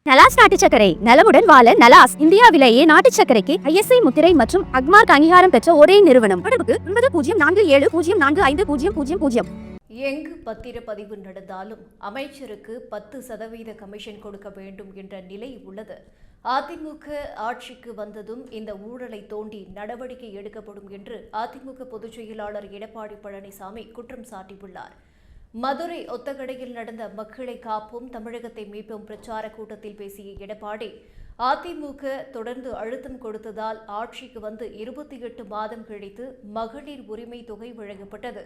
நலாஸ் நாட்டு சர்க்கரை நலமுடன் வாழ நலாஸ் இந்தியாவிலேயே நாட்டு சர்க்கரைக்கு ISI முத்திரை மற்றும் அக்மார்க் அங்கீகாரம் பெற்ற ஒரே நிறுவனம். தொடர்புக்கு 9047050000. எங்கு பத்திரப்பதிவு நடந்தாலும் அமைச்சருக்கு 10% கமிஷன் கொடுக்க வேண்டும் என்ற நிலை உள்ளது. அதிமுக ஆட்சிக்கு வந்ததும் இந்த ஊழலை தோண்டி நடவடிக்கை எடுக்கப்படும் என்று அதிமுக பொதுச் செயலாளர் எடப்பாடி பழனிசாமி குற்றம் சாட்டியுள்ளார். மதுரை ஒத்தகடையில் நடந்த மக்களை காப்போம் தமிழகத்தை மீட்போம் பிரச்சார கூட்டத்தில் பேசிய எடப்பாடி, அதிமுக தொடர்ந்து அழுத்தம் கொடுத்ததால் ஆட்சிக்கு வந்து 28 மாதம் கழித்து மகளிர் உரிமை தொகை வழங்கப்பட்டது.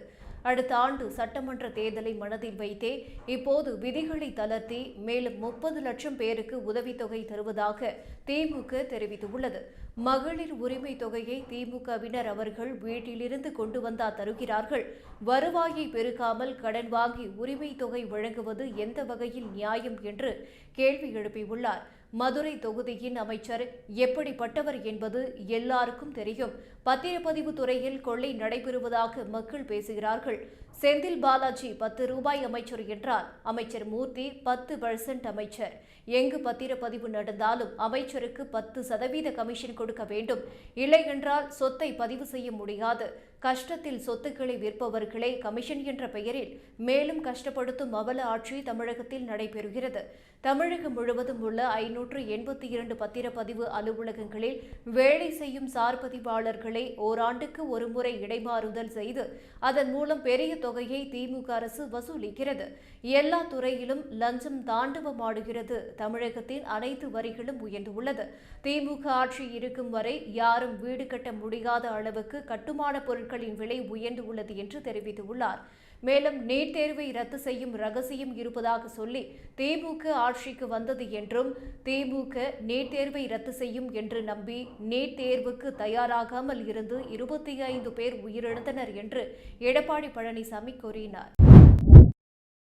அடுத்த ஆண்டு சட்டமன்ற தேர்தலை மனதில் வைத்தே இப்போது விதிகளை தளர்த்தி மேலும் 30 லட்சம் பேருக்கு உதவித்தொகை தருவதாக திமுக தெரிவித்துள்ளது. மகளிர் உரிமை தொகையை திமுகவினர் அவர்கள் வீட்டிலிருந்து கொண்டு வந்தா தருகிறார்கள். வருவாயை பெருக்காமல் கடன் வாங்கி உரிமை தொகை வழங்குவது எந்த வகையில் நியாயம் என்று கேள்வி எழுப்பியுள்ளார். மதுரை தொகுதியின் அமைச்சர் எப்படிப்பட்டவர் என்பது எல்லாருக்கும் தெரியும். பத்திரப்பதிவு துறையில் கொள்ளை நடைபெறுவதாக மக்கள் பேசுகிறார்கள். செந்தில் பாலாஜி 10 ரூபாய் அமைச்சர் என்றால் அமைச்சர் மூர்த்தி 10% அமைச்சர். எங்கு பத்திரப்பதிவு நடந்தாலும் அமைச்சருக்கு 10% கமிஷன் கொடுக்க வேண்டும். இல்லை என்றால் சொத்தை பதிவு செய்ய முடியாது. கஷ்டத்தில் சொத்துக்களை விற்பவர்களை கமிஷன் என்ற பெயரில் மேலும் கஷ்டப்படுத்தும் அவல ஆட்சி தமிழகத்தில் நடைபெறுகிறது. தமிழகம் முழுவதும் உள்ள 582 பத்திரப்பதிவு அலுவலகங்களில் வேலை செய்யும் சார்பதிவாளர்களை ஓராண்டுக்கு ஒருமுறை இடைமாறுதல் செய்து அதன் மூலம் பெரிய தொகையை திமுக அரசு வசூலிக்கிறது. எல்லா துறையிலும் லஞ்சம் தாண்டவமாடுகிறது. தமிழகத்தின் அனைத்து வரிகளும் உயர்ந்துள்ளது. திமுக ஆட்சி இருக்கும் வரை யாரும் வீடு கட்ட முடியாத அளவுக்கு கட்டுமான பொருட்களின் விலை உயர்ந்துள்ளது என்று தெரிவித்துள்ளார். மேலும் நீட் தேர்வை ரத்து செய்யும் ரகசியம் இருப்பதாக சொல்லி திமுக ஆட்சிக்கு வந்தது என்றும் திமுக நீட் தேர்வை ரத்து செய்யும் என்று நம்பி நீட் தேர்வுக்கு தயாராகாமல் இருந்து 25 பேர் உயிரிழந்தனர் என்று எடப்பாடி பழனிசாமி கூறினார்.